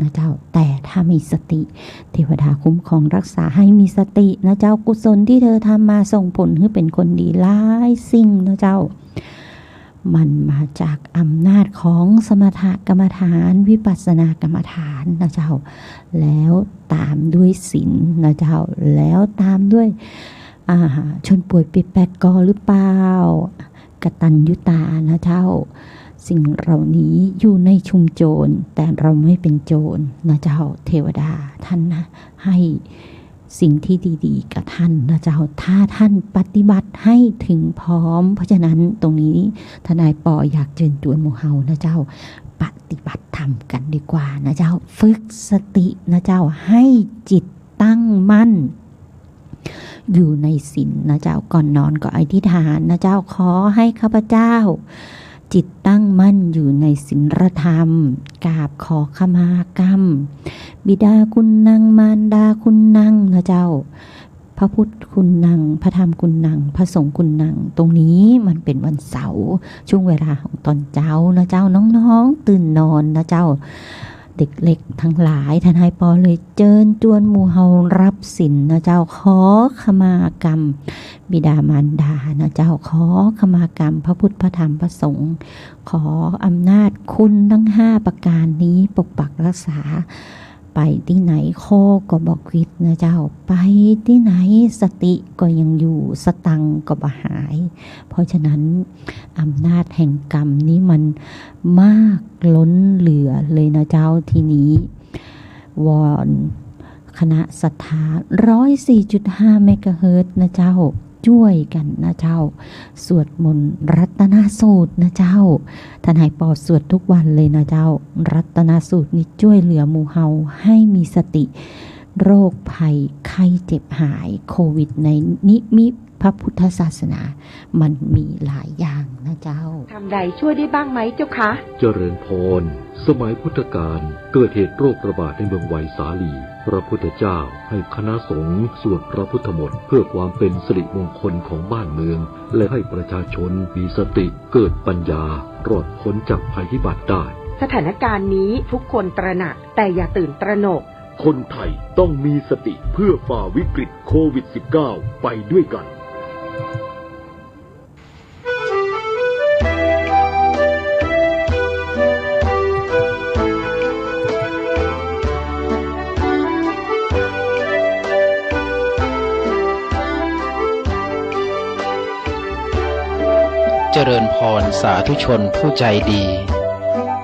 นะเจ้าแต่ถ้ามีสติเทวดาคุ้มครองรักษาให้มีสตินะเจ้ากุศลที่เธอทำมาส่งผลให้เป็นคนดีหลายสิ่งนะเจ้ามันมาจากอำนาจของสมถกรรมฐานวิปัสสนากรรมฐานนะเจ้าแล้วตามด้วยศีลนะเจ้าแล้วตามด้วยชนป่วยปิดแปลกกอหรือเปล่ากตัญญูตานะเจ้าสิ่งเหล่านี้อยู่ในชุมโจรแต่เราไม่เป็นโจรนะเจ้าเทวดาท่านนะให้สิ่งที่ดีๆกับท่านนะเจ้าถ้าท่านปฏิบัติให้ถึงพร้อมเพราะฉะนั้นตรงนี้ทนายปออยากเชิญชวนหมู่เฮานะเจ้าปฏิบัติธรรมกันดีกว่านะเจ้าฝึกสตินะเจ้าให้จิตตั้งมั่นอยู่ในศีลนะเจ้าก่อนนอนก็อธิษฐานนะเจ้าขอให้ข้าพเจ้าจิตตั้งมั่นอยู่ในศีลธรรมกราบขอขมากรรมบิดาคุณนางมารดาคุณนางนะเจ้าพระพุทธคุณนางพระธรรมคุณนางพระสงฆ์คุณนางตรงนี้มันเป็นวันเสาร์ช่วงเวลาของตอนเช้านะเจ้าน้องๆตื่นนอนนะเจ้าเด็กเล็กทั้งหลายทนายปอเลยเจิญจวนหมู่เฮารับศีลนะเจ้าขอขมากรรมบิดามารดานะเจ้าขอขมากรรมพระพุทธพระธรรมพระสงฆ์ขออำนาจคุณทั้ง5ประการนี้ปกปักรักษาไปที่ไหนโคก็บอกคิดนะเจ้าไปที่ไหนสติก็ยังอยู่สตังก็บ่หายเพราะฉะนั้นอำนาจแห่งกรรมนี้มันมากล้นเหลือเลยนะเจ้าทีนี้วอนคณะศรัทธา 104.5 เมกะเฮิรตซ์นะเจ้าช่วยกันนะเจ้าสวดมนต์รัตนสูตรนะเจ้าทนายปอสวดทุกวันเลยนะเจ้ารัตนสูตรนี้ช่วยเหลือหมู่เฮาให้มีสติโรคภัยไข้เจ็บหายโควิดในนิมิตพระพุทธศาสนามันมีหลายอย่างนะเจ้าทำใดช่วยได้บ้างไหมเจ้าคะเจริญพรสมัยพุทธกาลเกิดเหตุโรคระบาดในเมืองไวสาลีพระพุทธเจ้าให้คณะสงฆ์สวดพระพุทธมนต์เพื่อความเป็นสิริมงคลของบ้านเมืองและให้ประชาชนมีสติเกิดปัญญารอดพ้นจากภัยพิบัติได้สถานการณ์นี้ทุกคนตระหนักแต่อย่าตื่นตระหนกคนไทยต้องมีสติเพื่อฝ่าวิกฤตโควิด -19 ไปด้วยกันเจริญพรสาธุชนผู้ใจดี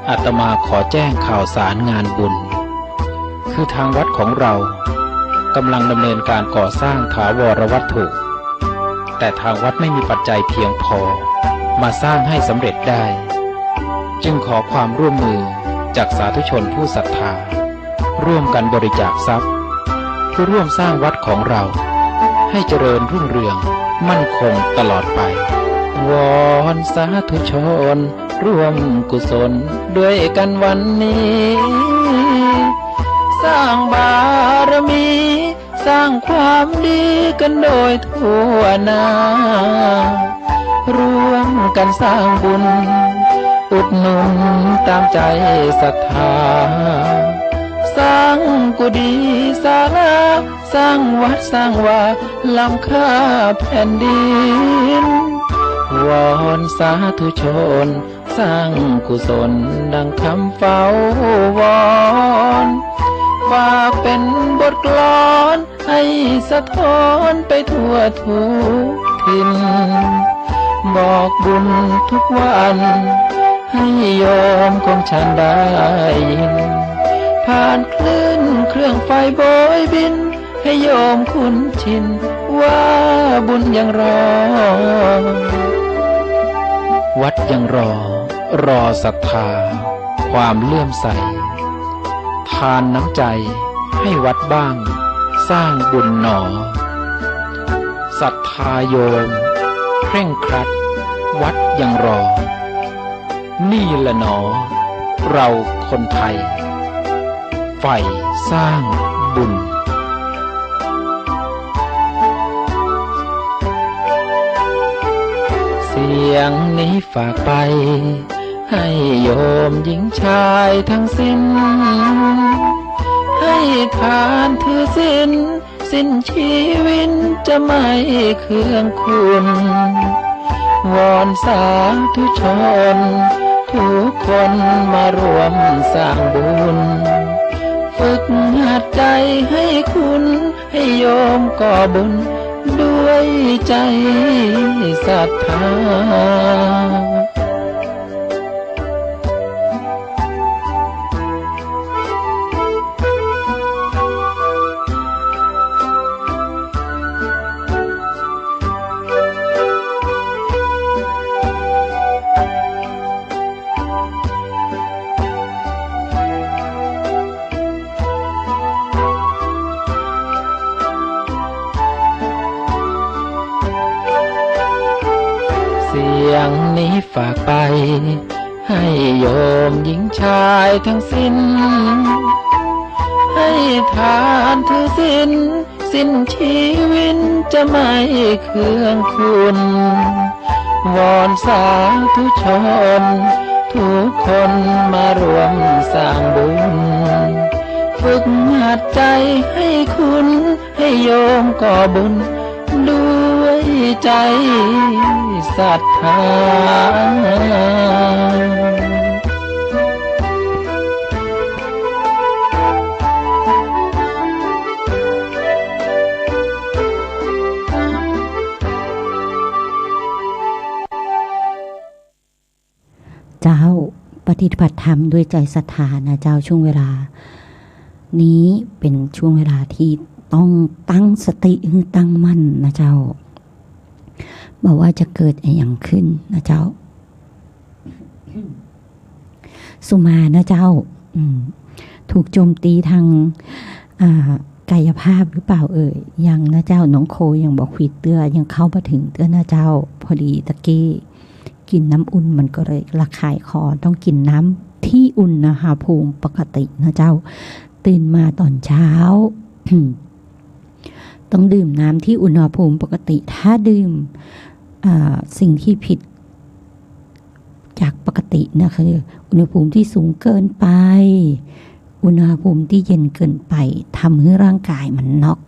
อาตมาขอแจ้งข่าวสารงานบุญคือทางวัดของเรากำลังดำเนินการก่อสร้างถาวรวัตถุแต่ทางวัดไม่มีปัจจัยเพียงพอมาสร้างให้สำเร็จได้จึงขอความร่วมมือจากสาธุชนผู้ศรัทธาร่วมกันบริจาคทรัพย์เพื่อร่วมสร้างวัดของเราให้เจริญรุ่งเรืองมั่นคงตลอดไปวอนสาธุชนร่วมกุศลด้วยกันวันนี้สร้างบารมีสร้างความดีกันโดยทั่วหน้าร่วมกันสร้างบุญอุดหนุนตามใจศรัทธาสร้างกุฏิศาลาสร้างวัดสร้างวาล้ำค่าแผ่นดินวอนสาธุชนสร้างกุศลดังคำเฝ้าวอนฝากเป็นบทกลอนให้สะท้อนไปทั่วทุกถิ่นบอกบุญทุกวันให้โยมของฉันได้ยินผ่านคลื่นเครื่องไฟโบยบินให้โยมคุ้นชินว่าบุญยังรอวัดยังรอศรัทธาความเลื่อมใสทานน้ำใจให้วัดบ้างสร้างบุญหนอศรัทธาโยมเคร่งครัดวัดยังรอนี่แหละหนอเราคนไทยใฝ่สร้างบุญเสียงนี้ฝากไปให้โยมหญิงชายทั้งสิ้น สิ้นชีวิตจะไม่เคืองคุณวอนสาธุชนทุกคนมารวมสร้างบุญฝึกหัดใจให้คุณให้โยมก่อบุญด้วยใจศรัทธาเสียงนี้ฝากไปให้โยมหญิงชายทั้งสิ้นให้ทานถือสิ้นชีวิตจะไม่เคืองคุณวอนสาธุชนทุกคนมารวมสร้างบุญฝึกหัดใจให้คุณให้โยมก่อบุญด้วยใจศรัทธาเจ้าปฏิบัติธรรมด้วยใจศรัทธานะเจ้าช่วงเวลานี้เป็นช่วงเวลาที่ต้องตั้งสติให้ตั้งมั่นนะเจ้าบอกว่าจะเกิดอะไรอย่างขึ้นนะเจ้าสุมานะเจ้าถูกโจมตีทางกายภาพหรือเปล่ายังนะเจ้าน้องโคยังบอกขีดเตื้อยังเข้ามาถึงเตื้อนะเจ้าพอดีตะกี้กินน้ำอุ่นมันก็เลยระคายคอต้องกินน้ำที่อุ่นนะคะภูมิปกตินะเจ้าตื่นมาตอนเช้า ต้องดื่มน้ำที่อุณหภูมิปกติถ้าดื่มสิ่งที่ผิดจากปกตินะคืออุณหภูมิที่สูงเกินไปอุณหภูมิที่เย็นเกินไปทำให้ร่างกายมันน็อก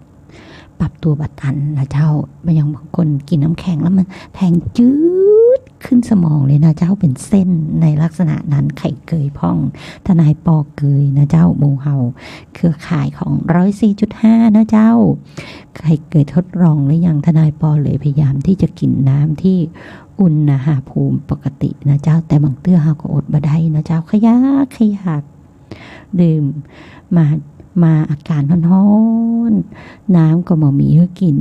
ปรับตัวบัดทันนะเจ้าอย่างบางคนกินน้ำแข็งแล้วมันแทงจืดขึ้นสมองเลยนะเจ้าเป็นเส้นในลักษณะนั้นไข่เกยพ่องทนายปอเกยนะเจ้าหมู่เฮาเครือข่ายของ104.5นะเจ้าไข่เกยทดลองหรือยังทนายปอเลยพยายามที่จะกินน้ำที่อุณหภูมิปกตินะเจ้าแต่บางเตื้อเฮาก็อดบ่ได้นะเจ้าขยักดื่มมาอาการร้อนๆน้ำก็มามีให้กิน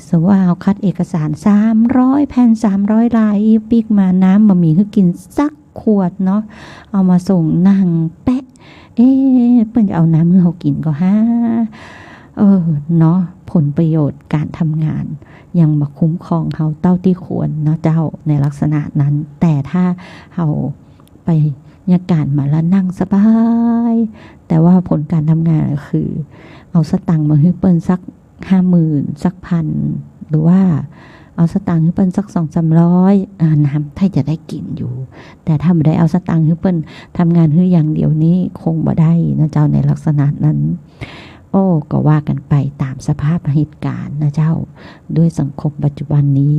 สว่าเอาคัดเอกสาร300แผ่น300ลายปีกมาน้ำมามีให้กินสักขวดเนาะเอามาส่งนั่งแปะเปิ้นจะเอาน้ำให้เขากินก็เนาะผลประโยชน์การทำงานยังมาคุ้มครองเขาเต้าที่ควรเนาะเจ้าในลักษณะนั้นแต่ถ้าเขาไปยาการมาแล้วนั่งสบายแต่ว่าผลการทำงานคือเอาสตังค์มาให้เปิ้นสัก50,000สักพันหรือว่าเอาสตังค์ให้เปิ้นสัก200-300น้ำถ้าจะได้กินอยู่แต่ถ้าไม่ได้เอาสตังค์ให้เปิ้นทำงานให้อย่างเดียวนี้คงบ่ได้นะเจ้าในลักษณะนั้นก็ว่ากันไปตามสภาพเหตุการณ์นะเจ้าด้วยสังคมปัจจุบันนี้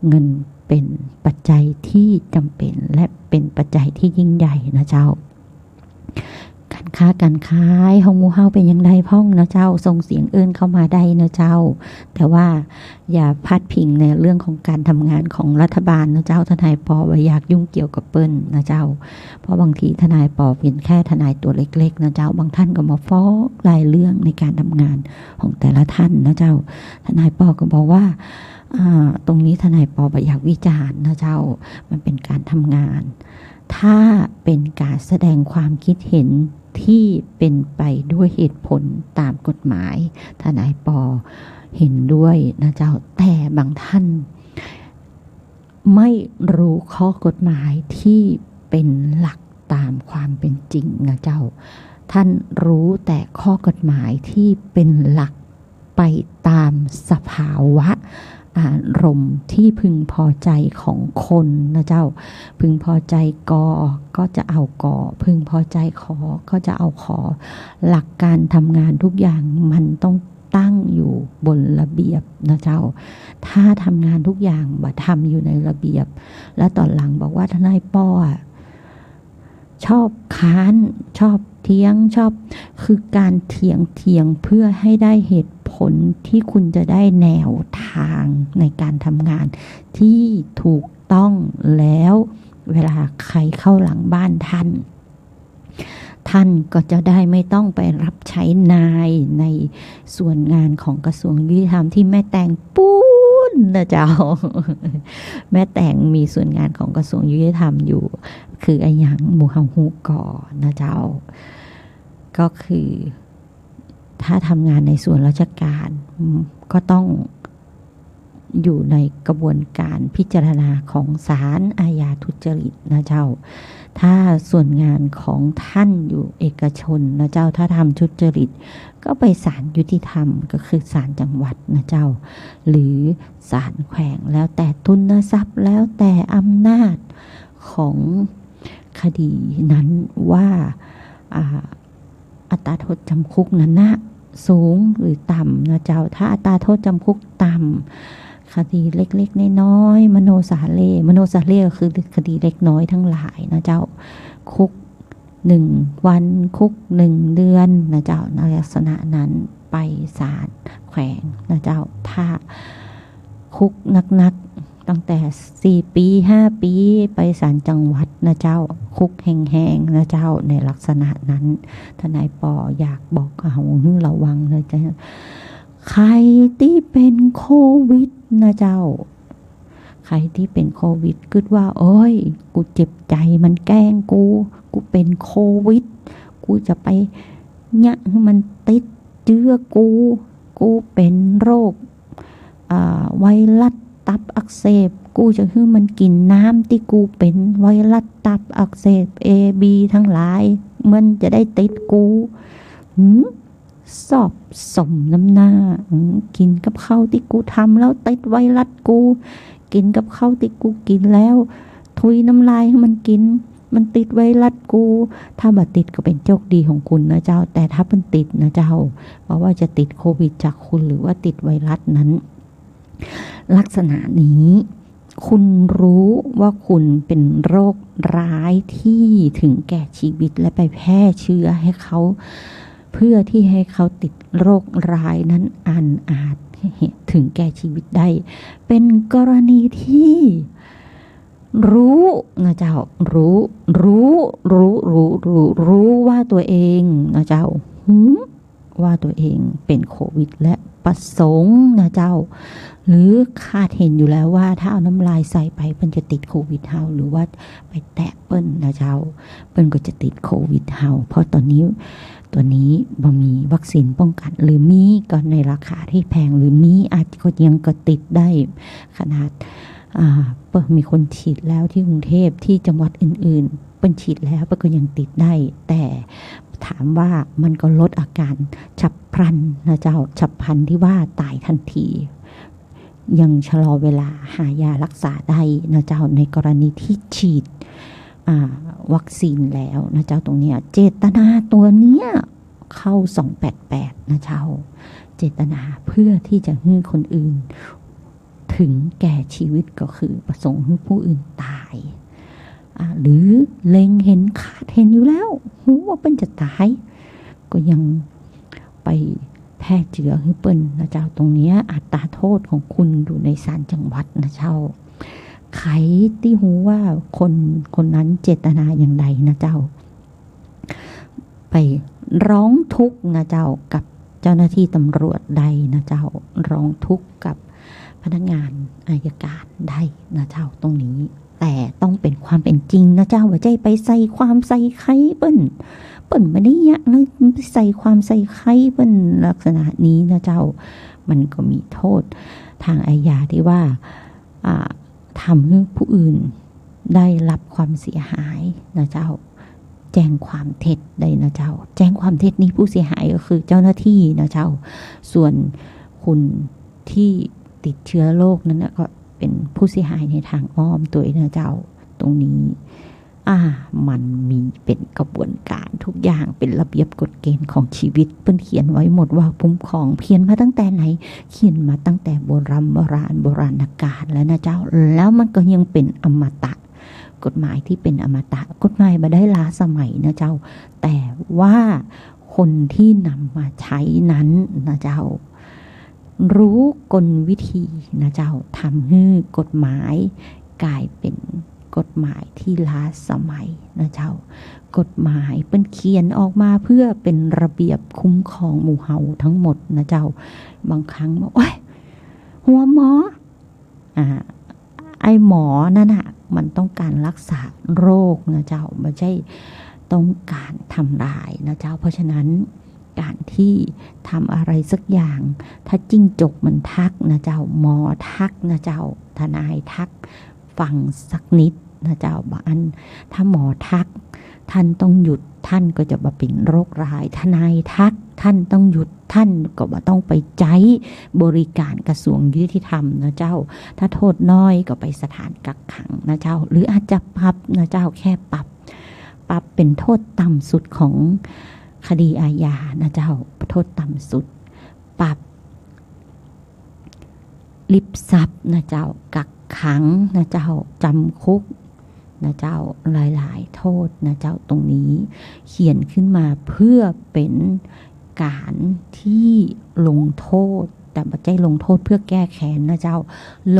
เงินเป็นปัจจัยที่จำเป็นและเป็นปัจจัยที่ยิ่งใหญ่นะเจ้าการค้าการขายของหมู่เฮาเป็นยังไงพ่องนะเจ้าส่งเสียงเอิ้นเข้ามาได้นะเจ้าแต่ว่าอย่าพาดพิงในเรื่องของการทำงานของรัฐบาลนะเจ้าทนายปอว่าอยากยุ่งเกี่ยวกับเปิ้นนะเจ้าเพราะบางทีทนายปอเป็นแค่ทนายตัวเล็กๆนะเจ้าบางท่านก็มาฟ้องรายเรื่องในการทำงานของแต่ละท่านนะเจ้าทนายปอก็บอกว่าตรงนี้ทนายปออยากวิจารณ์นะเจ้ามันเป็นการทำงานถ้าเป็นการแสดงความคิดเห็นที่เป็นไปด้วยเหตุผลตามกฎหมายทนายปอเห็นด้วยนะเจ้าแต่บางท่านไม่รู้ข้อกฎหมายที่เป็นหลักตามความเป็นจริงนะเจ้าท่านรู้แต่ข้อกฎหมายที่เป็นหลักไปตามสภาวะ อารมณ์ที่พึงพอใจของคนนะเจ้าพึงพอใจก็จะเอาพึงพอใจขอก็จะเอาขอหลักการทำงานทุกอย่างมันต้องตั้งอยู่บนระเบียบนะเจ้าถ้าทำงานทุกอย่างบ่ทำอยู่ในระเบียบและตอนหลังบอกว่าทนายป้อชอบค้านชอบเถียงชอบคือการเถียงเพื่อให้ได้เหตุผลที่คุณจะได้แนวทางในการทำงานที่ถูกต้องแล้วเวลาใครเข้าหลังบ้านท่านก็จะได้ไม่ต้องไปรับใช้นายในส่วนงานของกระทรวงยุติธรรมที่แม่แต่งปูนนะเจ้า แม่แต่งมีส่วนงานของกระทรวงยุติธรรมอยู่คือไอ้หยังหมู่เฮาฮู้ก่อนะเจ้าก็คือถ้าทำงานในส่วนราชการก็ต้องอยู่ในกระบวนการพิจารณาของศาลอาญาทุจริตนะเจ้าถ้าส่วนงานของท่านอยู่เอกชนนะเจ้าถ้าทำทุจริตก็ไปศาลยุติธรรมก็คือศาลจังหวัดนะเจ้าหรือศาลแขวงแล้วแต่ทุนทรัพย์แล้วแต่อำนาจของคดีนั้นว่าอัตราโทษจำคุกนั้นนะสูงหรือต่ำนะเจ้าถ้าอัตราโทษจำคุกต่ำคดีเล็กๆน้อยๆมโนสาเล่ก็คือคดีเล็กน้อยทั้งหลายนะเจ้าคุก1 วันคุก1 เดือนนะเจ้าในลักษณะนั้นไปศาลแขวงนะเจ้าถ้าคุกนักๆตั้งแต่4 ปี5 ปีไปศาลจังหวัดนะเจ้าคุกแห้งๆนะเจ้าในลักษณะนั้นทนายปออยากบอกเอาให้ระวังเลยจ้ะใครที่เป็นโควิดนะเจ้าใครที่เป็นโควิดคิดว่าโอ้ยกูเจ็บใจมันแกล้งกูเป็นโควิดกูจะไปเนี่ยมันติดเชื้อกูเป็นโรคไวรัสตับอักเสบกูจะให้มันกินน้ำที่กูเป็นไวรัสตับอักเสบ AB ทั้งหลายมันจะได้ติดกูสอบสมน้ำหน้ากินกับข้าวที่กูทำแล้วติดไวรัสกูกินกับข้าวที่กูกินแล้วทุยน้ำลายให้มันกินมันติดไวรัสกูถ้าบัดติดก็เป็นโชคดีของคุณนะเจ้าแต่ถ้ามันติดนะเจ้าเพราะว่าจะติดโควิดจากคุณหรือว่าติดไวรัสนั้นลักษณะนี้คุณรู้ว่าคุณเป็นโรคร้ายที่ถึงแก่ชีวิตและไปแพร่เชื้อให้เขาเพื่อที่ให้เขาติดโรคร้ายนั้นอาจถึงแก่ชีวิตได้เป็นกรณีที่รู้นะเจ้ารู้ว่าตัวเองนะเจ้าว่าตัวเองเป็นโควิดและประสงค์นะเจ้าหรือคาดเห็นอยู่แล้วว่าถ้าเอาน้ำลายใส่ไปเปิ้นจะติดโควิดเฮาหรือว่าไปแตะเปิ้นนะเจ้าเปิ้นก็จะติดโควิดเฮาเพราะตัวนี้บ่มีวัคซีนป้องกันหรือมีก็ในราคาที่แพงหรือมีอาจก็ยังก็ติดได้ขนาดมีคนฉีดแล้วที่กรุงเทพที่จังหวัดอื่นๆเปิ้นฉีดแล้วเปิ้นก็ยังติดได้แต่ถามว่ามันก็ลดอาการฉับพลันนะเจ้าฉับพลันที่ว่าตายทันทียังชะลอเวลาหายารักษาได้นะเจ้าในกรณีที่ฉีดวัคซีนแล้วนะเจ้าตรงเนี้ยเจตนาตัวเนี้ยเข้า288นะเจ้าเจตนาเพื่อที่จะให้คนอื่นถึงแก่ชีวิตก็คือประสงค์ให้ผู้อื่นตายหรือเล็งเห็นคาดเห็นอยู่แล้วรู้ว่าเป็นจะตายก็ยังไปแพร่เชื้อให้เปิ้นนะเจ้าตรงนี้อัตราโทษของคุณอยู่ในศาลจังหวัดนะเจ้าใครที่รู้ว่าคนนั้นเจตนาอย่างใดนะเจ้าไปร้องทุกข์นะเจ้ากับเจ้าหน้าที่ตำรวจใดนะเจ้าร้องทุกข์กับพนักงานอัยการได้นะเจ้าตรงนี้แต่ต้องเป็นความเป็นจริงนะเจ้าว่าใจไปใส่ความใส่ไข่เปิ้นไม่ได้ยะนะใส่ความใส่ไข่เปิ้นลักษณะนี้นะเจ้ามันก็มีโทษทางอาญาที่ว่าทำให้ผู้อื่นได้รับความเสียหายนะเจ้าแจ้งความเท็จได้นะเจ้าแจ้งความเท็จนี้ผู้เสียหายก็คือเจ้าหน้าที่นะเจ้าส่วนคุณที่ ติดเชื้อโรคนั้นนะก็เป็นผู้เสียหายในทางอ้อมตัวนะเจ้าตรงนี้มันมีเป็นกระบวนการทุกอย่างเป็นระเบียบกฎเกณฑ์ของชีวิตเพิ่นเขียนไว้หมดว่าคุ้มครองเขียนมาตั้งแต่ไหนเขียนมาตั้งแต่โบราณกาลแล้วนะเจ้าแล้วมันก็ยังเป็นอมตะกฎหมายที่เป็นอมตะกฎหมายมาได้ล้าสมัยนะเจ้าแต่ว่าคนที่นำมาใช้นั้นนะเจ้ารู้กลวิธีนะเจ้าทำให้กฎหมายกลายเป็นกฎหมายที่ล้าสมัยนะเจ้ากฎหมายเป็นเขียนออกมาเพื่อเป็นระเบียบคุ้มครองหมู่เฮาทั้งหมดนะเจ้าบางครั้งบอกโอ้ยหัวหมอไอหมอนั่นน่ะมันต้องการรักษาโรคนะเจ้าไม่ใช่ต้องการทำลายนะเจ้าเพราะฉะนั้นการที่ทำอะไรสักอย่างถ้าจิ้งจกมันทักนะเจ้าหมอทักนะเจ้าทนายทักฟังสักนิดนะเจ้าบางอันถ้าหมอทักท่านต้องหยุดท่านก็จะมาเป็นโรคร้ายทนายทักท่านต้องหยุดท่านก็มาต้องไปใช้บริการกระทรวงยุติธรรมนะเจ้าถ้าโทษน้อยก็ไปสถานกักขังนะเจ้าหรืออาจจะปรับนะเจ้าแค่ปรับเป็นโทษต่ำสุดของคดีอาญานะเจ้าโทษต่ำสุดปรับลิบทรัพย์นะเจ้ากักขังนะเจ้าจำคุกนะเจ้าหลายๆโทษนะเจ้าตรงนี้เขียนขึ้นมาเพื่อเป็นการที่ลงโทษแต่ไม่ใช่ลงโทษเพื่อแก้แค้นนะเจ้า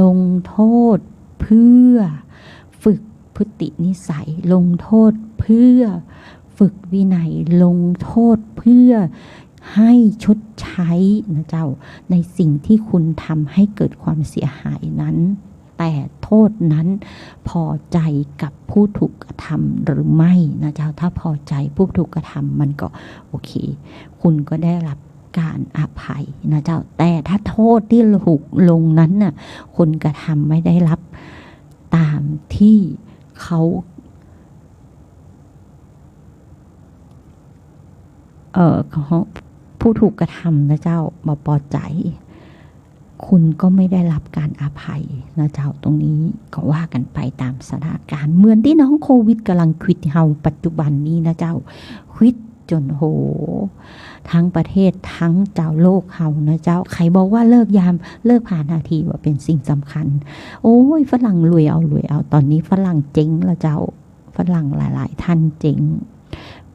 ลงโทษเพื่อฝึกพฤตินิสัยลงโทษเพื่อฝึกวินัยลงโทษเพื่อให้ชดใช้นะเจ้าในสิ่งที่คุณทำให้เกิดความเสียหายนั้นแต่โทษนั้นพอใจกับผู้ถูกกระทำหรือไม่นะเจ้าถ้าพอใจผู้ถูกกระทำมันก็โอเคคุณก็ได้รับการอภัยนะเจ้าแต่ถ้าโทษที่ถูกลงนั้นน่ะคนกระทำไม่ได้รับตามที่เขาผู้ถูกกระทำนะเจ้ามาพอใจคุณก็ไม่ได้รับการอภัยนะเจ้าตรงนี้ก็ว่ากันไปตามสถานการณ์เหมือนที่น้องโควิดกำลังควิดเฮาปัจจุบันนี้นะเจ้าควิดจนโหทั้งประเทศทั้งเจ้าโลกเฮานะเจ้าใครบอกว่าเลิกยามเลิกผ่านนาทีว่าเป็นสิ่งสำคัญโอ้ยฝรั่งรวยเอาตอนนี้ฝรั่งเจ๊งแล้วเจ้าฝรั่งหลายๆท่านเจ๊ง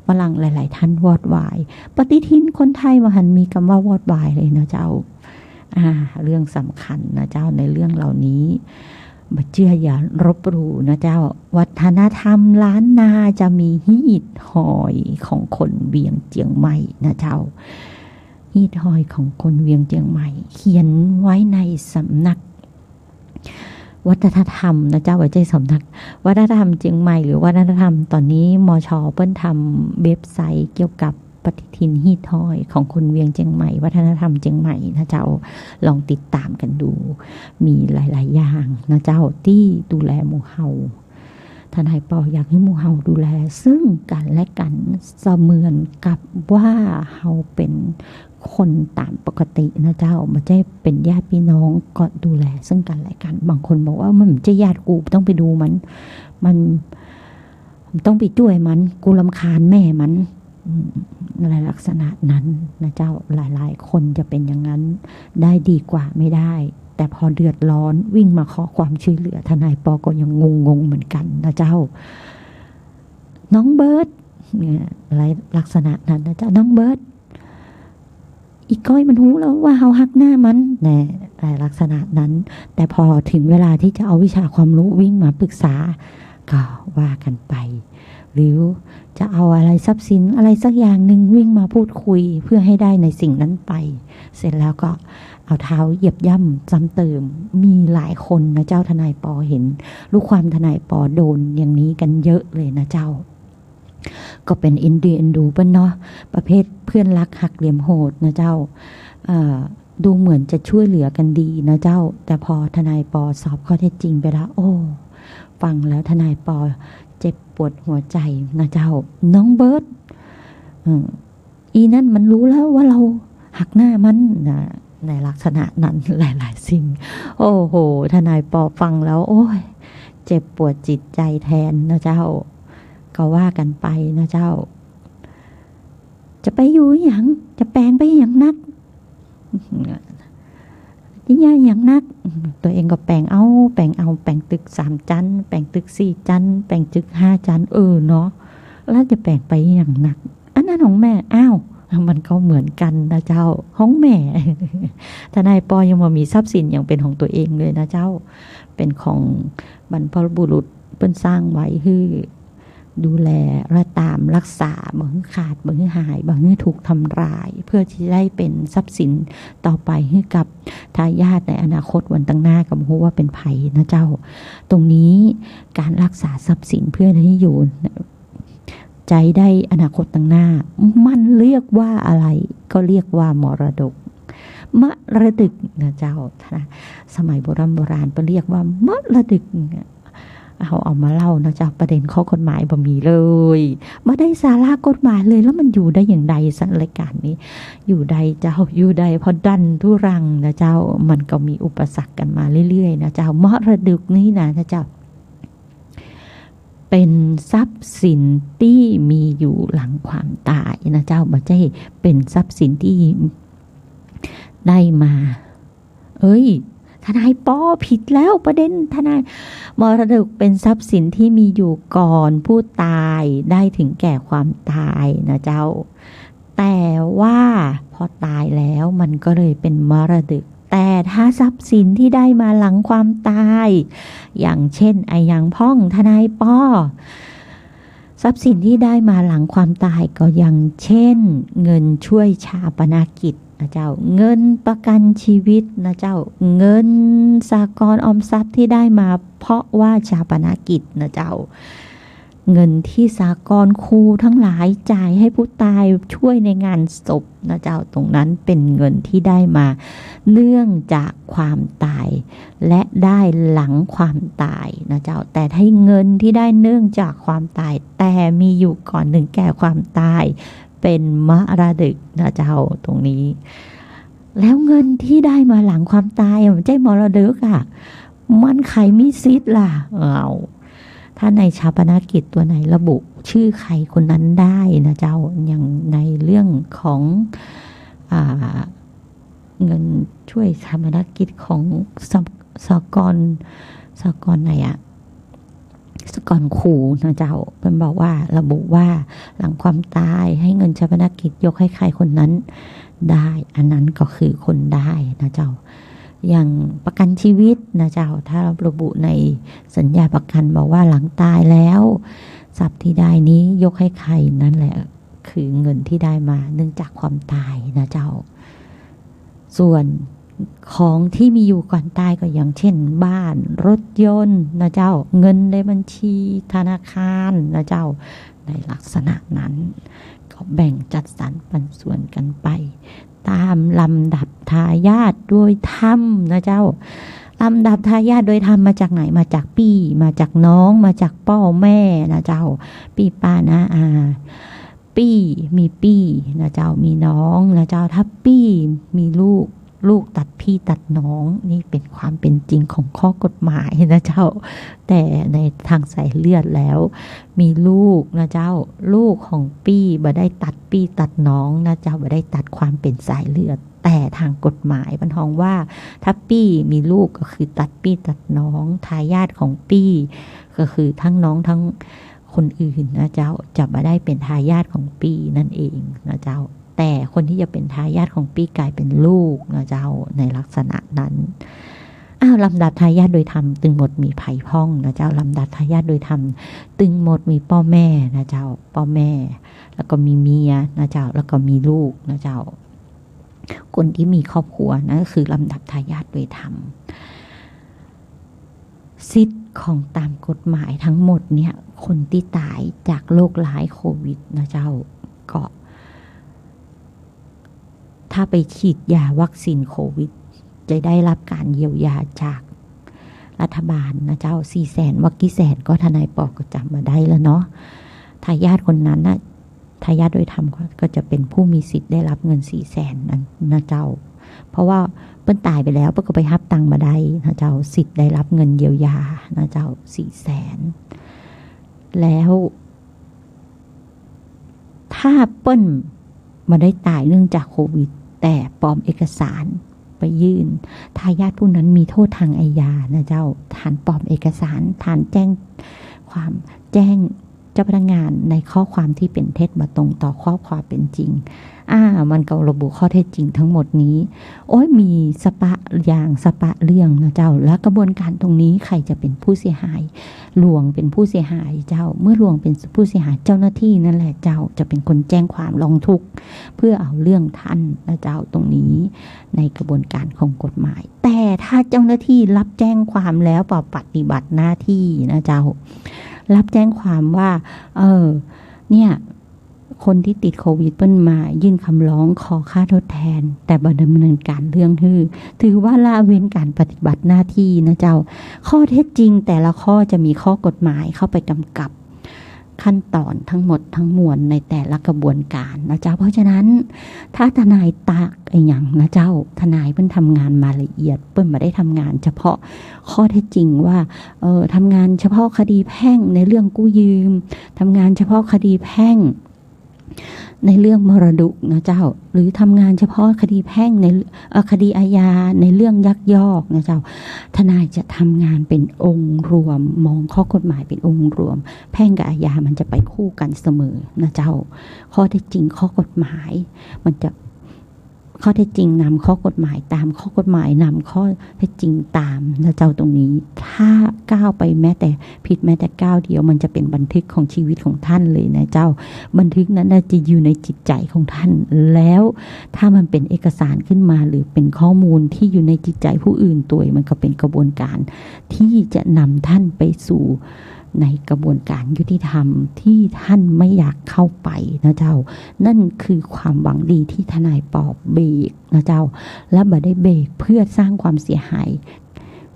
ฝรั่งหลายๆท่านวอดวายปฏิทินคนไทยมาหันมีคำว่าวอดวายเลยนะเจ้าเรื่องสำคัญนะเจ้าในเรื่องเหล่านี้มาเชื่ออย่ารบหลู่นะเจ้าวัฒนธรรมล้านนาจะมีฮีทหอยของคนเวียงเจียงใหม่นะเจ้าฮีทหอยของคนเวียงเจียงใหม่เขียนไว้ในสำนักวัฒนธรรมนะเจ้าไว้ใจสำนักวัฒนธรรมเจียงใหม่หรือวัฒนธรรมตอนนี้มช.เปิ้นทำเว็บไซต์เกี่ยวกับปฏิทินฮีทหอยของคนเวียงเจียงใหม่วัฒนธรรมเจียงใหม่นะเจ้าลองติดตามกันดูมีหลายๆอย่างนะเจ้าที่ดูแลหมู่เฮาทนายปออยากให้หมู่เฮาดูแลซึ่งกันและกันเสมือนกับว่าเฮาเป็นคนตามปกตินะเจ้าไม่ใช่เป็นญาติพี่น้องก็ดูแลซึ่งกันและกันบางคนบอกว่ามันไม่ใช่ญาติกูต้องไปดูมันต้องไปช่วยมันกูรำคาญแม่มันในลักษณะนั้นนะเจ้าหลายๆคนจะเป็นอย่างนั้นได้ดีกว่าไม่ได้แต่พอเดือดร้อนวิ่งมาขอความช่วยเหลือทนายปอก็ยังงงเหมือนกันนะเจ้าน้องเบิร์ดเนี่ยอะไรลักษณะนั้นนะเจ้าน้องเบิร์ดอีกก้อยมันหูแล้วว่าเฮาฮักหน้ามันแน่แต่ลักษณะนั้นแต่พอถึงเวลาที่จะเอาวิชาความรู้วิ่งมาปรึกษาก็ว่ากันไปหรือจะเอาอะไรทรัพย์สินอะไรสักอย่างหนึ่งวิ่งมาพูดคุยเพื่อให้ได้ในสิ่งนั้นไปเสร็จแล้วก็เอาเท้าเหยียบย่ำซ้ำเติมมีหลายคนนะเจ้าทนายปอเห็นลูกความทนายปอโดนอย่างนี้กันเยอะเลยนะเจ้าก็เป็นเอ็นดูเปิ้นเนาะประเภทเพื่อนรักหักเหลี่ยมโหดนะเจ้าดูเหมือนจะช่วยเหลือกันดีนะเจ้าแต่พอทนายปอสอบข้อเท็จจริงไปแล้วโอ้ฟังแล้วทนายปอเจ็บปวดหัวใจนะเจ้าน้องเบิร์ดอีนั่นมันรู้แล้วว่าเราหักหน้ามันนะ ในลักษณะนั้นหลายๆสิ่งโอ้โหทนายปอฟังแล้วโอ้ยเจ็บปวดจิตใจแทนนะเจ้าก็ว่ากันไปนะเจ้าจะไปอยู่อย่างจะแปลงไปอย่างนักยิ่งอย่างนักตัวเองก็แปลงเอาแปลงตึก3 ชั้นแปลงตึก4 ชั้นแปลงตึก5 ชั้นเนาะแล้วจะแปลงไปอย่างนักอันนั้นของแม่อ้าวมันก็เหมือนกันนะเจ้าของแม่ทนายปอยังมามีทรัพย์สินอย่างเป็นของตัวเองเลยนะเจ้าเป็นของบรรพบุรุษเพิ่นสร้างไว้ให้ดูแลและตามรักษาบ่ให้ขาดบ่ให้หายบ่ให้ถูกทำลายเพื่อที่จะได้เป็นทรัพย์สินต่อไปให้กับทายาทในอนาคตวันตั้งหน้ากับรู้ว่าเป็นภัยนะเจ้าตรงนี้การรักษาทรัพย์สินเพื่อให้อยู่ใจได้อนาคตตั้งหน้ามันเรียกว่าอะไรก็เรียกว่ามรดกมรดกนะเจ้าสมัยโบราณเรียกว่ามรดกเอามาเล่านะเจ้าประเด็นข้อกฎหมายบ่มีเลยมาได้สาระกฎหมายเลยแล้วมันอยู่ได้อย่างใดสักรายการนี้อยู่ใดเจ้าอยู่ใดพอดันทุรังนะเจ้ามันก็มีอุปสรรคกันมาเรื่อยๆนะเจ้ามรดกนี้นะเจ้าเป็นทรัพย์สินที่มีอยู่หลังความตายนะเจ้าไม่ใช่เป็นทรัพย์สินที่ได้มาทนายปอผิดแล้วประเด็นทนายมรดกเป็นทรัพย์สินที่มีอยู่ก่อนผู้ตายได้ถึงแก่ความตายนะเจ้าแต่ว่าพอตายแล้วมันก็เลยเป็นมรดกแต่ถ้าทรัพย์สินที่ได้มาหลังความตายอย่างเช่นอย่างพ่องทนายปอทรัพย์สินที่ได้มาหลังความตายก็อย่างเช่นเงินช่วยชาปนกิจนะเจ้าเงินประกันชีวิตนะเจ้าเงินสหกรณ์ออมทรัพย์ที่ได้มาเพราะว่าชาปนกิจนะเจ้าเงินที่สหกรณ์ครูทั้งหลายจ่ายให้ผู้ตายช่วยในงานศพนะเจ้าตรงนั้นเป็นเงินที่ได้มาเนื่องจากความตายและได้หลังความตายนะเจ้าแต่ถ้าเงินที่ได้เนื่องจากความตายแต่มีอยู่ก่อนถึงแก่ความตายเป็นมรดกนะเจ้าตรงนี้แล้วเงินที่ได้มาหลังความตายมันไม่ใช่มรดกมันใครมีสิทธิ์ล่ะถ้าในชาปนกิจตัวไหนระบุชื่อใครคนนั้นได้นะเจ้าอย่างในเรื่องของเงินช่วยชาปนกิจของสหกรณ์ไหนสหกรณ์ครูนะเจ้าเป็นบอกว่าระบุว่าหลังความตายให้เงินชาปนกิจยกให้ใครคนนั้นได้อันนั้นก็คือคนได้นะเจ้าอย่างประกันชีวิตนะเจ้าถ้าเราระบุในสัญญาประกันบอกว่าหลังตายแล้วทรัพย์ที่ได้นี้ยกให้ใครนั่นแหละคือเงินที่ได้มาเนื่องจากความตายนะเจ้าส่วนของที่มีอยู่ก่อนตายก็อย่างเช่นบ้านรถยนต์นะเจ้าเงินในบัญชีธนาคารนะเจ้าในลักษณะนั้นก็แบ่งจัดสรรปันส่วนกันไปตามลำดับทายาทโดยธรรมนะเจ้าลำดับทายาทโดยธรรมมาจากไหนมาจากพี่มาจากน้องมาจากพ่อแม่นะเจ้าพี่ป้านะพี่มีพี่นะเจ้ามีน้องนะเจ้าถ้าพี่มีลูกตัดพี่ตัดน้องนี่เป็นความเป็นจริงของข้อกฎหมายนะเจ้าแต่ในทางสายเลือดแล้วมีลูกนะเจ้าลูกของพี่บ่ได้ตัดพี่ตัดน้องนะเจ้าบ่ได้ตัดความเป็นสายเลือดแต่ทางกฎหมายมันห้องว่าถ้าพี่มีลูกก็คือตัดพี่ตัดน้องทายาทของพี่ก็คือทั้งน้องทั้งคนอื่นนะเจ้าจะบ่ได้เป็นทายาทของพี่นั่นเองนะเจ้าแต่คนที่จะเป็นทายาทของพี่กลายเป็นลูกนะเจ้าในลักษณะนั้นลำดับทายาทโดยธรรมตึงหมดมีไผ่พ่องนะเจ้าลำดับทายาทโดยธรรมตึงหมดมีพ่อแม่นะเจ้าพ่อแม่แล้วก็มีเมียนะเจ้าแล้วก็มีลูกนะเจ้าคนที่มีครอบครัวนะก็คือลำดับทายาทโดยธรรมสิทธิ์ของตามกฎหมายทั้งหมดเนี่ยคนที่ตายจากโรคร้ายโควิดนะเจ้าก็ถ้าไปฉีดยาวัคซีนโควิดจะได้รับการเยียวยาจากรัฐบาลนะเจ้า400,000ว่ากี่แสนก็ทนายปอก็จำมาได้แล้วเนาะทายาทคนนั้นนะทายาทโดยธรรมก็จะเป็นผู้มีสิทธิ์ได้รับเงิน400,000นั้นนะเจ้า เพราะว่าเปิ้นตายไปแล้วเปิ้นก็ไปรับตังค์มาได้นะเจ้าสิทธิ์ได้รับเงินเยียวยานะเจ้า400,000แล้วถ้าเปิ้นมาได้ตายเนื่องจากโควิดแต่ปลอมเอกสารไปยื่นทายาทผู้นั้นมีโทษทางอาญานะเจ้าฐานปลอมเอกสารฐานแจ้งเจ้าพนักงานในข้อความที่เป็นเท็จบ่ตรงต่อข้อความเป็นจริงมันก็ระบุข้อเท็จจริงทั้งหมดนี้โอ้ยมีสปะเรื่องนะเจ้าและกระบวนการตรงนี้ใครจะเป็นผู้เสียหายหลวงเป็นผู้เสียหายเจ้าเมื่อหลวงเป็นผู้เสียหายเจ้าหน้าที่นั่นแหละเจ้าจะเป็นคนแจ้งความร้องทุกข์เพื่อเอาเรื่องท่านนะเจ้าตรงนี้ในกระบวนการของกฎหมายแต่ถ้าเจ้าหน้าที่รับแจ้งความแล้วปฏิบัติหน้าที่นะเจ้ารับแจ้งความว่าเนี่ยคนที่ติดโควิดเปิ้นมายื่นคำร้องขอค่าทดแทนแต่บ่ดำเนินการเรื่องถือว่าละเว้นการปฏิบัติหน้าที่นะเจ้าข้อเท็จจริงแต่ละข้อจะมีข้อกฎหมายเข้าไปกำกับขั้นตอนทั้งหมดทั้งมวลในแต่ละกระบวนการนะเจ้าเพราะฉะนั้นถ้าทนายตากอย่างนะเจ้าทนายเปิ้นทำงานมาละเอียดเปิ้นไม่ได้ทำงานเฉพาะข้อเท็จจริงว่าทำงานเฉพาะคดีแพ่งในเรื่องกู้ยืมทำงานเฉพาะคดีแพ่งในเรื่องมรดกนะเจ้าหรือทำงานเฉพาะคดีแพ่งในคดีอาญาในเรื่องยักยอกนะเจ้าทนายจะทำงานเป็นองค์รวมมองข้อกฎหมายเป็นองค์รวมแพ่งกับอาญามันจะไปคู่กันเสมอนะเจ้าข้อเท็จจริงข้อกฎหมายมันจะข้อเท็จจริงนำข้อกฎหมายตามข้อกฎหมายนำข้อเท็จจริงตามนะเจ้าตรงนี้ถ้าก้าวไปแม้แต่ผิดแม้แต่ก้าวเดียวมันจะเป็นบันทึกของชีวิตของท่านเลยนะเจ้าบันทึกนั้นจะอยู่ในจิตใจของท่านแล้วถ้ามันเป็นเอกสารขึ้นมาหรือเป็นข้อมูลที่อยู่ในจิตใจผู้อื่นตัวมันก็เป็นกระบวนการที่จะนำท่านไปสู่ในกระบวนการยุติธรรมที่ท่านไม่อยากเข้าไปนะเจ้านั่นคือความหวังดีที่ทนายปอเบรกนะเจ้าและบ่ได้เบรกเพื่อสร้างความเสียหาย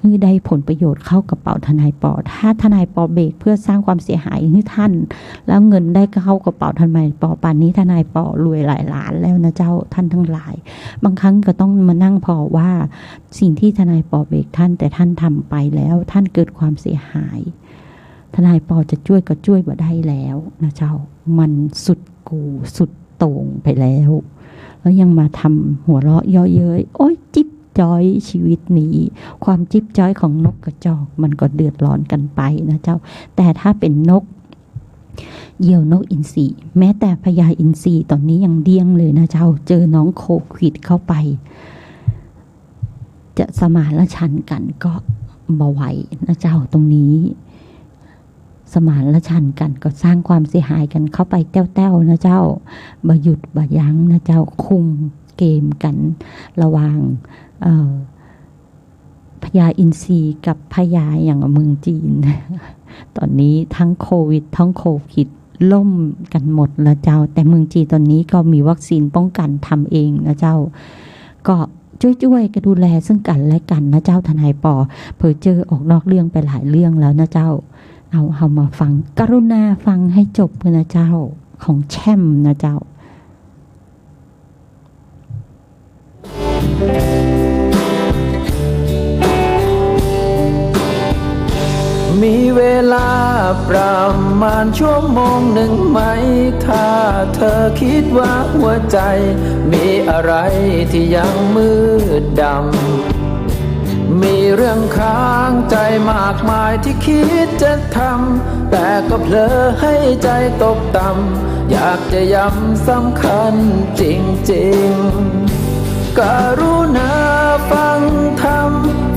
คือได้ผลประโยชน์เข้ากระเป๋าทนายปอถ้าทนายปอเบรกเพื่อสร้างความเสียหายให้ท่านแล้วเงินได้เข้ากระเป๋าทนายปอป่านนี้ทนายปอรวยหลายล้านแล้วนะเจ้าท่านทั้งหลายบางครั้งก็ต้องมานั่งพอว่าสิ่งที่ทนายปอเบรกท่านแต่ท่านทำไปแล้วท่านเกิดความเสียหายทนายปอจะช่วยก็ช่วยบ่ได้แล้วนะเจ้ามันสุดกูสุดโต่งไปแล้วยังมาทำหัวเราะเยาะเย้ยโอ๊ยจิ๊บจอยชีวิตนี้ความจิ๊บจอยของนกกระจอกมันก็เดือดร้อนกันไปนะเจ้าแต่ถ้าเป็นนกเหยี่ยวนกอินทรีแม้แต่พญาอินทรีตอนนี้ยังเดี้ยงเลยนะเจ้าเจอน้องโควิดเข้าไปจะสมานฉันท์กันก็บ่ไหวนะเจ้าตรงนี้สมานฉันท์กันก็สร้างความเสียหายกันเข้าไปแต้วๆนะเจ้าบ่หยุดบ่ยั้งนะเจ้าคุมเกมกันระหว่างพญาอินทรีกับพญาอย่างเมืองจีนตอนนี้ทั้งโควิดทั้งโควิดล่มกันหมดแล้วเจ้าแต่เมืองจีนตอนนี้ก็มีวัคซีนป้องกันทำเองนะเจ้าก็ช่วยๆกันดูแลซึ่งกันและกันนะเจ้าทนายปอเผยเจอออกนอกเรื่องไปหลายเรื่องแล้วนะเจ้าเอามาฟังกรุณาฟังให้จบนะเจ้าของแช่มนะเจ้ามีเวลาประมาณชั่วโมงหนึ่งไหมถ้าเธอคิดว่าหัวใจมีอะไรที่ยังมืดดำมีเรื่องค้างใจมากมายที่คิดจะทำแต่ก็เผลอให้ใจตกต่ำอยากจะย้ำสำคัญจริงๆกรุณาฟัง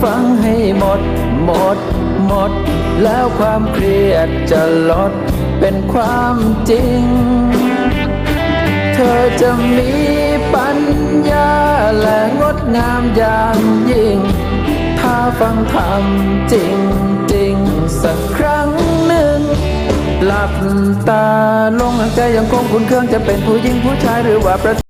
ฟังให้หมดแล้วความเครียดจะลดเป็นความจริงเธอจะมีปัญญาและงดงามอย่างยิ่งถ้าฟังธรรมจริงสักครั้งหนึ่งหลับตาลงหายใจยังคงคุ้นเครื่องจะเป็นผู้หญิงผู้ชายหรือว่าประ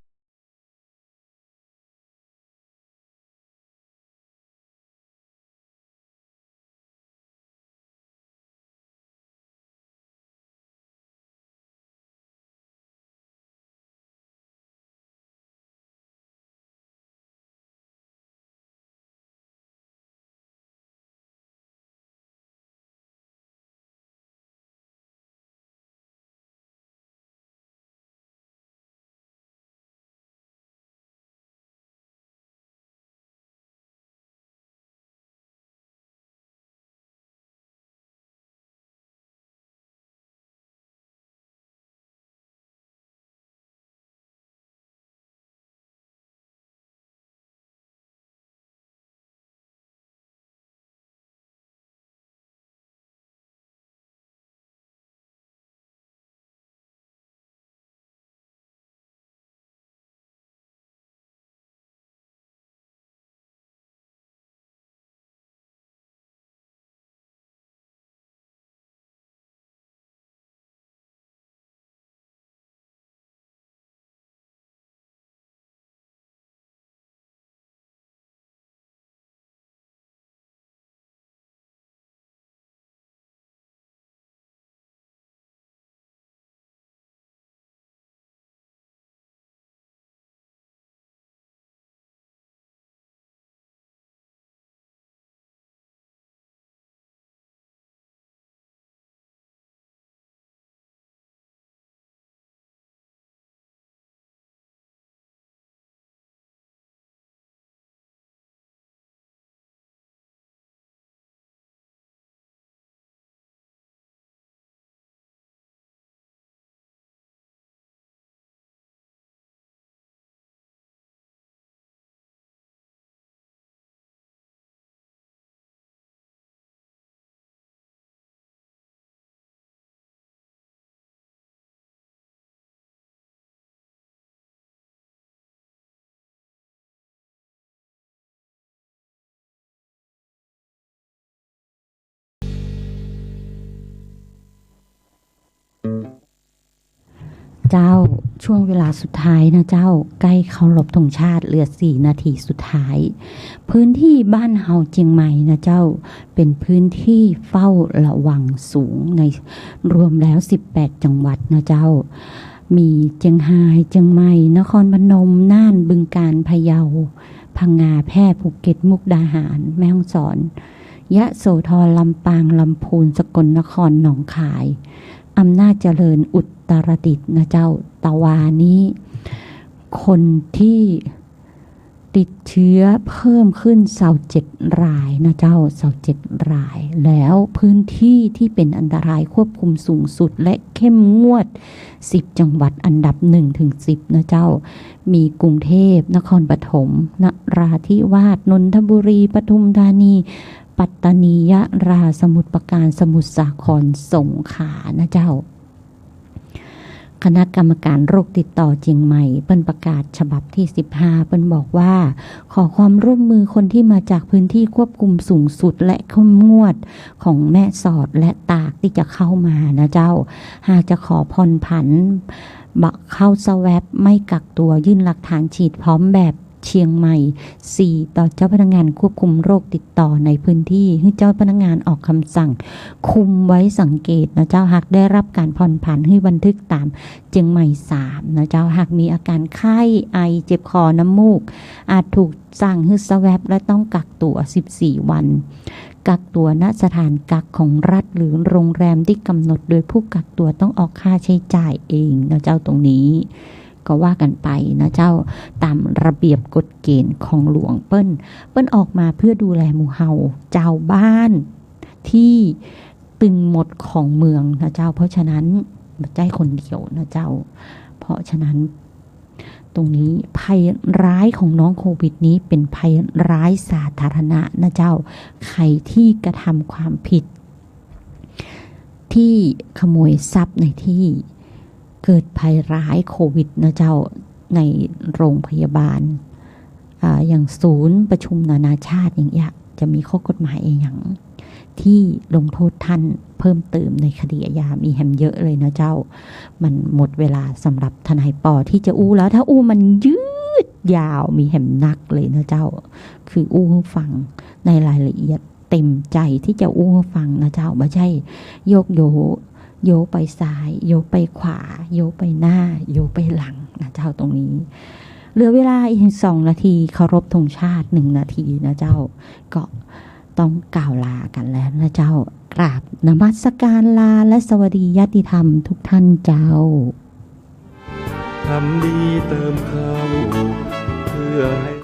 เจ้าช่วงเวลาสุดท้ายนะเจ้าใกล้เคารพธงชาติเหลือ4 นาทีสุดท้ายพื้นที่บ้านเฮาเจียงใหม่นะเจ้าเป็นพื้นที่เฝ้าระวังสูงในรวมแล้ว18 จังหวัดนะเจ้ามีเจียงไฮ้เจียงใหม่นครพนมน่านบึงกาฬพะเยาพังงาแพร่ภูเก็ตมุกดาหารแม่ฮ่องสอนยะโสธรลำปางลำพูนสกลนครหนองคายอำนาจเจริญอุตรดิตถ์นะเจ้าตะวานี้คนที่ติดเชื้อเพิ่มขึ้น27 รายนะเจ้า27 รายแล้วพื้นที่ที่เป็นอันตรายควบคุมสูงสุดและเข้มงวด10 จังหวัดอันดับ 1-10 นะเจ้ามีกรุงเทพนครปฐมนราธิวาสนนทบุรีปทุมธานีปัตตานียะราสมุทรปราการสมุทรสาครสงขลานะเจ้าคณะกรรมการโรคติดต่อเชียงใหม่เปิ้นประกาศฉบับที่15เปิ้นบอกว่าขอความร่วมมือคนที่มาจากพื้นที่ควบคุมสูงสุดและเข้มงวดของแม่สอดและตากที่จะเข้ามานะเจ้าหากจะขอผ่อนผันบักเข้าสแวปไม่กักตัวยื่นหลักฐานฉีดพร้อมแบบเชียงใหม่4ต่อเจ้าพนักงานควบคุมโรคติดต่อในพื้นที่ให้เจ้าพนักงานออกคำสั่งคุมไว้สังเกตนะเจ้าหากได้รับการผ่อนผันให้บันทึกตามเชียงใหม่3นะเจ้าหากมีอาการไข้ไอเจ็บคอน้ำมูกอาจถูกสั่งให้สแวปและต้องกักตัว14 วันกักตัวณสถานกักของรัฐหรือโรงแรมที่กำหนดโดยผู้กักตัวต้องออกค่าใช้จ่ายเองนะเจ้าตรงนี้ก็ว่ากันไปนะเจ้าตามระเบียบกฎเกณฑ์ของหลวงเปิ้นออกมาเพื่อดูแลหมู่เฮาเจ้าบ้านที่ตึงหมดของเมืองนะเจ้าเพราะฉะนั้นไม่ใช่คนเดียวนะเจ้าเพราะฉะนั้นตรงนี้ภัยร้ายของน้องโควิดนี้เป็นภัยร้ายสาธารณะนะเจ้าใครที่กระทำความผิดที่ขโมยทรัพย์ในที่เกิดภัยร้ายโควิดนะเจ้าในโรงพยาบาลอย่างศูนย์ประชุมนานาชาติอย่างเงี้ยจะมีข้อกฎหมายอย่างที่ลงโทษท่านเพิ่มเติมในคดีอาญามีแฮมเยอะเลยนะเจ้ามันหมดเวลาสำหรับทนายปอที่จะอู้แล้วถ้าอู้มันยืดยาวมีแฮมนักเลยนะเจ้าคืออู้ฟังในรายละเอียดเต็มใจที่จะอู้ฟังนะเจ้าไม่ใช่โยกโยไปซ้ายโยไปขวาโยไปหน้าโยไปหลังนะเจ้าตรงนี้เหลือเวลาอีก2 นาทีเคารพธงชาติ1 นาทีนะเจ้าก็ต้องกล่าวลากันแล้วนะเจ้ากราบนมัสการลาและสวัสดีญาติธรรมทุกท่านเจ้าทำดีเติมเข้าเพื่อให้